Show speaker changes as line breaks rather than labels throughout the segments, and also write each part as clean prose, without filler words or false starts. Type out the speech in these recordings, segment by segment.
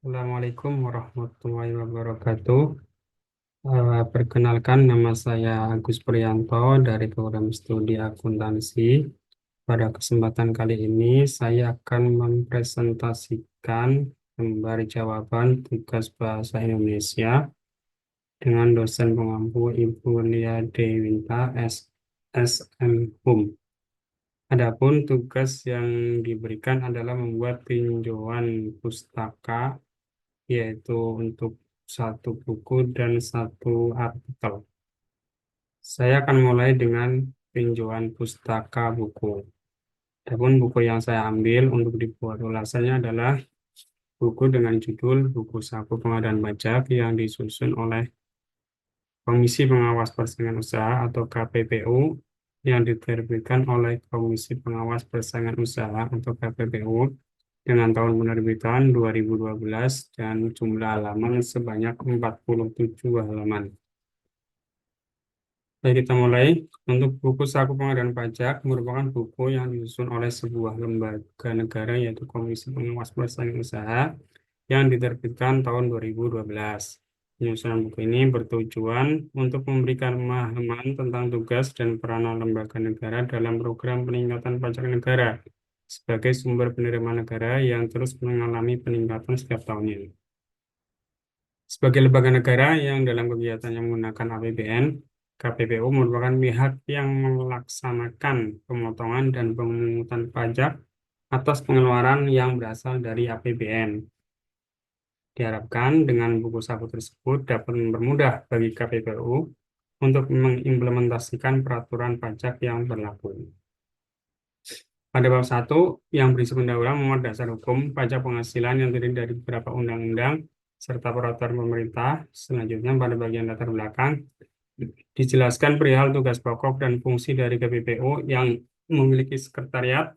Assalamualaikum warahmatullahi wabarakatuh. Perkenalkan, nama saya Agus Priyanto dari program studi akuntansi. Pada kesempatan kali ini, saya akan mempresentasikan lembar jawaban tugas bahasa Indonesia dengan dosen pengampu Ibu Lia Dewinta, SSM Hum. Adapun tugas yang diberikan adalah membuat tinjauan pustaka, yaitu untuk satu buku dan satu artikel. Saya akan mulai dengan tinjauan pustaka buku. Adapun buku yang saya ambil untuk dibuat ulasannya adalah buku dengan judul Buku Saku Pengadaan Pajak yang disusun oleh Komisi Pengawas Persaingan Usaha atau KPPU yang diterbitkan oleh Komisi Pengawas Persaingan Usaha atau KPPU dengan tahun penerbitan 2012 dan jumlah halaman sebanyak 47 halaman. Baik, kita mulai. Untuk buku Saku Pengadaan Pajak merupakan buku yang disusun oleh sebuah lembaga negara yaitu Komisi Pengawas Persaingan Usaha yang diterbitkan tahun 2012. Penyusunan buku ini bertujuan untuk memberikan pemahaman tentang tugas dan peranan lembaga negara dalam program peningkatan pajak negara sebagai sumber penerimaan negara yang terus mengalami peningkatan setiap tahunnya. Sebagai lembaga negara yang dalam kegiatannya menggunakan APBN, KPPU merupakan pihak yang melaksanakan pemotongan dan pemungutan pajak atas pengeluaran yang berasal dari APBN. Diharapkan dengan buku saku tersebut dapat mempermudah bagi KPPU untuk mengimplementasikan peraturan pajak yang berlaku. Pada bab 1 yang berisi pendahuluan memuat dasar hukum pajak penghasilan yang terdiri dari beberapa undang-undang serta peraturan pemerintah. Selanjutnya pada bagian latar belakang dijelaskan perihal tugas pokok dan fungsi dari KPPU yang memiliki sekretariat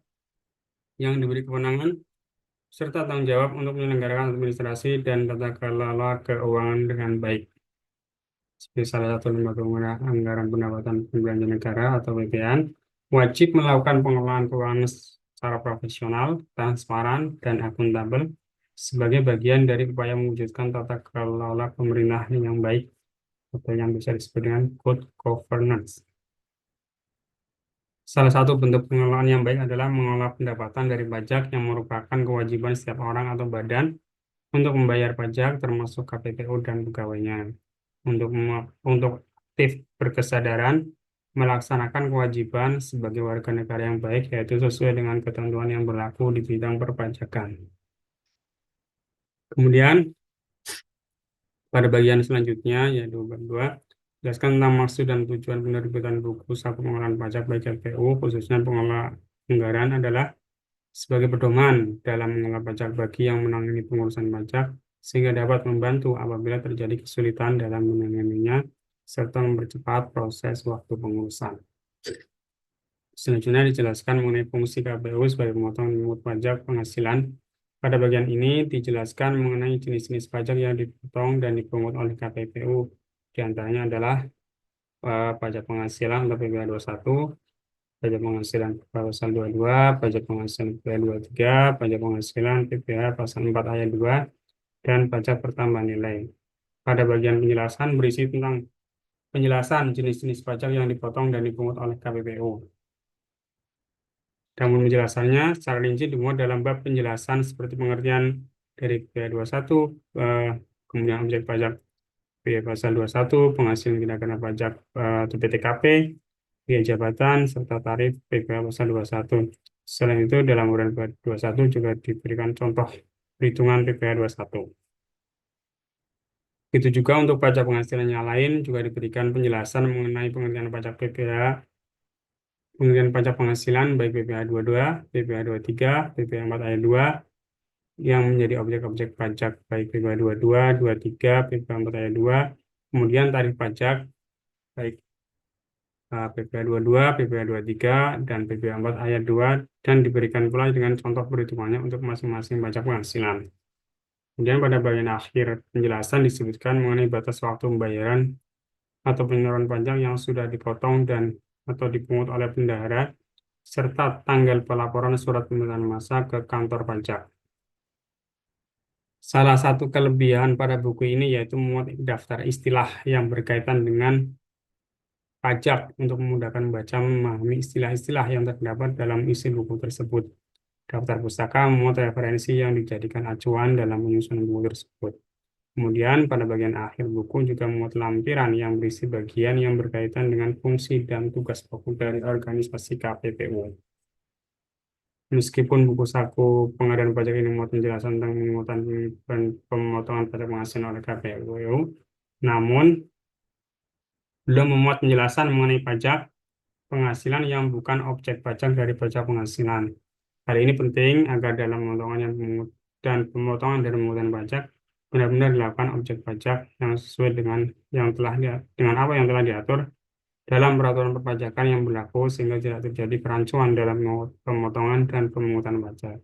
yang diberi kewenangan serta tanggung jawab untuk menyelenggarakan administrasi dan tata kelola keuangan dengan baik. Sebagai salah satu lembaga pengguna anggaran pendapatan belanja negara atau PPN, wajib melakukan pengelolaan keuangan secara profesional, transparan, dan akuntabel sebagai bagian dari upaya mewujudkan tata kelola pemerintahan yang baik atau yang bisa disebut dengan good governance. Salah satu bentuk pengelolaan yang baik adalah mengelola pendapatan dari pajak yang merupakan kewajiban setiap orang atau badan untuk membayar pajak termasuk KPPU dan pegawainya. Untuk aktif berkesadaran melaksanakan kewajiban sebagai warga negara yang baik yaitu sesuai dengan ketentuan yang berlaku di bidang perpajakan. Kemudian pada bagian selanjutnya yaitu bab 2, jelaskan tentang maksud dan tujuan penerbitan buku saku pengelolaan pajak bagi KPU khususnya pengelola anggaran adalah sebagai pedoman dalam mengelola pajak bagi yang menangani pengurusan pajak sehingga dapat membantu apabila terjadi kesulitan dalam menanganinya serta mempercepat proses waktu pengurusan. Selanjutnya dijelaskan mengenai fungsi KPU sebagai pemotong dan pemungut pajak penghasilan. Pada bagian ini dijelaskan mengenai jenis-jenis pajak yang dipotong dan dipungut oleh KPPU. Di antaranya adalah pajak penghasilan atau PPh 21, pajak penghasilan pasal 22, pajak penghasilan PPh 23, pajak penghasilan PPh pasal 4 ayat 2, dan pajak pertambahan nilai. Pada bagian penjelasan berisi tentang penjelasan jenis-jenis pajak yang dipotong dan dipungut oleh KPPU. Namun penjelasannya secara rinci dimuat dalam bab penjelasan seperti pengertian dari PPh 21, kemudian objek pajak PPh pasal 21, penghasilan tidak kena pajak atau PTKP, biaya jabatan, serta tarif PPh pasal 21. Selain itu, dalam uraian PPh 21 juga diberikan contoh perhitungan PPh 21. Itu juga untuk pajak penghasilan yang lain juga diberikan penjelasan mengenai pengertian pajak PPh, pengertian pajak penghasilan baik PPh 22, PPh 23, PPh 4 ayat 2 yang menjadi objek-objek pajak baik PPh 22, 23, PPh 4 ayat 2, kemudian tarif pajak baik PPh 22, PPh 23, dan PPh 4 ayat 2 dan diberikan pula dengan contoh perhitungannya untuk masing-masing pajak penghasilan. Kemudian pada bagian akhir penjelasan disebutkan mengenai batas waktu pembayaran atau penyaluran pajak yang sudah dipotong dan atau dipungut oleh bendahara serta tanggal pelaporan surat pemerintahan masa ke kantor pajak. Salah satu kelebihan pada buku ini yaitu memuat daftar istilah yang berkaitan dengan pajak untuk memudahkan membaca memahami istilah-istilah yang terdapat dalam isi buku tersebut. Daftar pustaka memuat referensi yang dijadikan acuan dalam menyusun buku tersebut. Kemudian pada bagian akhir buku juga memuat lampiran yang berisi bagian yang berkaitan dengan fungsi dan tugas pokok dari organisasi KPPU. Meskipun buku saku pengadaan pajak ini memuat penjelasan tentang pemungutan dan pemotongan pajak penghasilan oleh KPPU, namun belum memuat penjelasan mengenai pajak penghasilan yang bukan objek pajak dari pajak penghasilan. Hal ini penting agar dalam pemotongan dan pemotongan dari pemungutan pajak benar-benar dilakukan objek pajak yang sesuai dengan apa yang telah diatur dalam peraturan perpajakan yang berlaku sehingga tidak terjadi perancuan dalam pemotongan dan pemungutan pajak.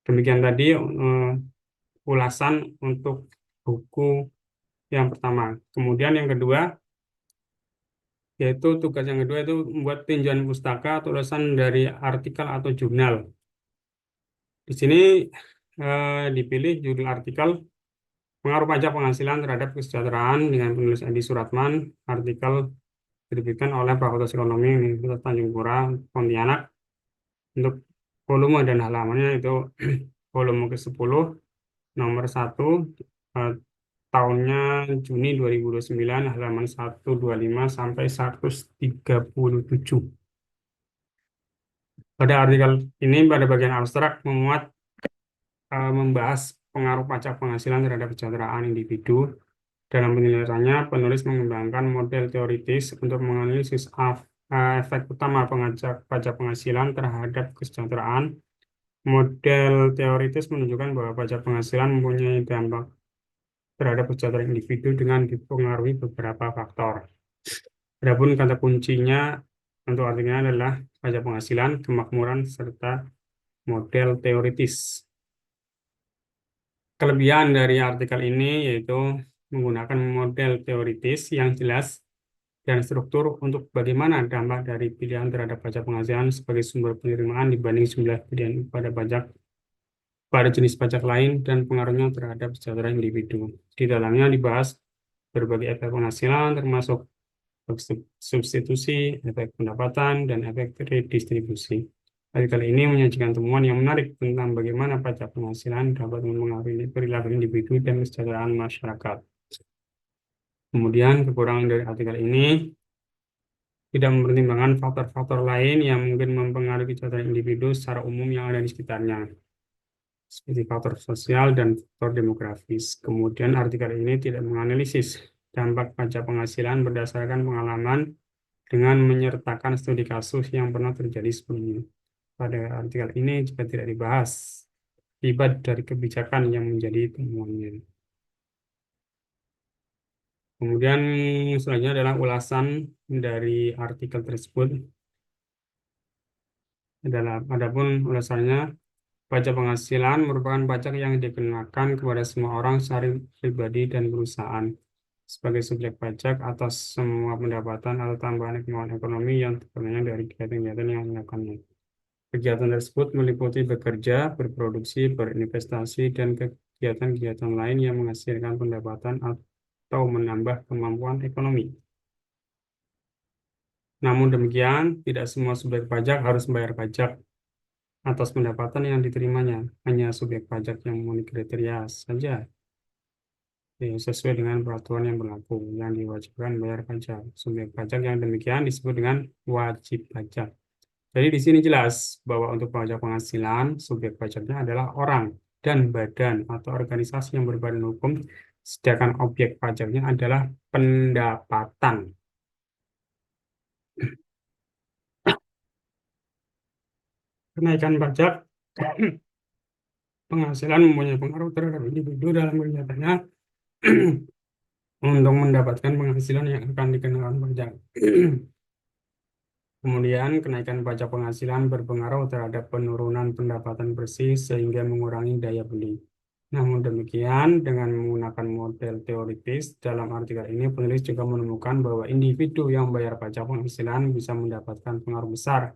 Demikian tadi ulasan untuk buku yang pertama. Kemudian yang kedua, yaitu tugas yang kedua itu membuat tinjauan pustaka atau ulasan dari artikel atau jurnal. Di sini dipilih judul artikel pengaruh pajak penghasilan terhadap kesejahteraan dengan penulis Edi Suratman, artikel diterbitkan oleh Fakultas Ekonomi Universitas Tanjung Pura, Pontianak. Untuk volume dan halamannya itu volume ke-10, nomor 1, eh, tahunnya Juni 2029, halaman 125 sampai 137. Pada artikel ini, pada bagian abstrak membahas pengaruh pajak penghasilan terhadap kesejahteraan individu. Dalam penjelasannya, penulis mengembangkan model teoritis untuk menganalisis efek utama pajak penghasilan terhadap kesejahteraan. Model teoritis menunjukkan bahwa pajak penghasilan mempunyai dampak terhadap kesejahteraan individu dengan dipengaruhi beberapa faktor. Adapun kata kuncinya untuk artikelnya adalah pajak penghasilan, kemakmuran, serta model teoritis. Kelebihan dari artikel ini yaitu menggunakan model teoritis yang jelas dan struktur untuk bagaimana dampak dari pilihan terhadap pajak penghasilan sebagai sumber penerimaan dibanding jumlah pilihan pada jenis pajak lain dan pengaruhnya terhadap kesejahteraan individu. Di dalamnya dibahas berbagai efek penghasilan termasuk substitusi, efek pendapatan, dan efek redistribusi. Artikel ini menyajikan temuan yang menarik tentang bagaimana pajak penghasilan dapat mempengaruhi perilaku individu dan kesejahteraan masyarakat. Kemudian kekurangan dari artikel ini tidak mempertimbangkan faktor-faktor lain yang mungkin mempengaruhi kesejahteraan individu secara umum yang ada di sekitarnya, seperti faktor sosial dan faktor demografis. Kemudian artikel ini tidak menganalisis dampak pajak penghasilan berdasarkan pengalaman dengan menyertakan studi kasus yang pernah terjadi sebelumnya. Pada artikel ini juga tidak dibahas akibat dari kebijakan yang menjadi temuannya. Kemudian selanjutnya adalah ulasan dari artikel tersebut. Adapun ulasannya, pajak penghasilan merupakan pajak yang dikenakan kepada semua orang secara pribadi dan perusahaan sebagai subjek pajak atas semua pendapatan atau tambahan kemampuan ekonomi yang terpenuhi dari kegiatan-kegiatan yang dilakukannya. Kegiatan tersebut meliputi bekerja, berproduksi, berinvestasi, dan kegiatan-kegiatan lain yang menghasilkan pendapatan atau menambah kemampuan ekonomi. Namun demikian, tidak semua subjek pajak harus membayar pajak atas pendapatan yang diterimanya. Hanya subjek pajak yang memenuhi kriteria saja sesuai dengan peraturan yang berlaku yang diwajibkan membayar pajak. Subjek pajak yang demikian disebut dengan wajib pajak. Jadi di sini jelas bahwa untuk pajak penghasilan, subjek pajaknya adalah orang dan badan atau organisasi yang berbadan hukum, sedangkan objek pajaknya adalah pendapatan. Kenaikan pajak penghasilan mempunyai pengaruh terhadap individu dalam kegiatannya untuk mendapatkan penghasilan yang akan dikenakan pajak. Kemudian, kenaikan pajak penghasilan berpengaruh terhadap penurunan pendapatan bersih sehingga mengurangi daya beli. Namun demikian, dengan menggunakan model teoritis dalam artikel ini, penulis juga menemukan bahwa individu yang bayar pajak penghasilan bisa mendapatkan pengaruh besar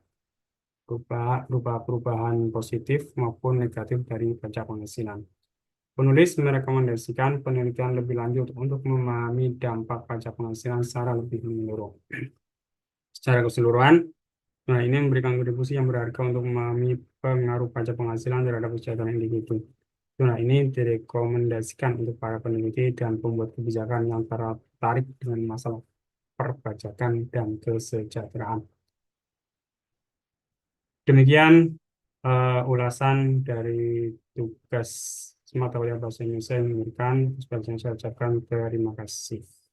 berupa perubahan positif maupun negatif dari pajak penghasilan. Penulis merekomendasikan penelitian lebih lanjut untuk memahami dampak pajak penghasilan secara lebih menyeluruh. Secara keseluruhan, nah, ini memberikan kontribusi yang berharga untuk memahami pengaruh pajak penghasilan terhadap kesejahteraan individu. Nah, ini direkomendasikan untuk para peneliti dan pembuat kebijakan yang tertarik dengan masalah perpajakan dan kesejahteraan. Demikian ulasan dari tugas mata kuliah bahasa Indonesia yang diberikan. Sebaiknya saya ucapkan terima kasih.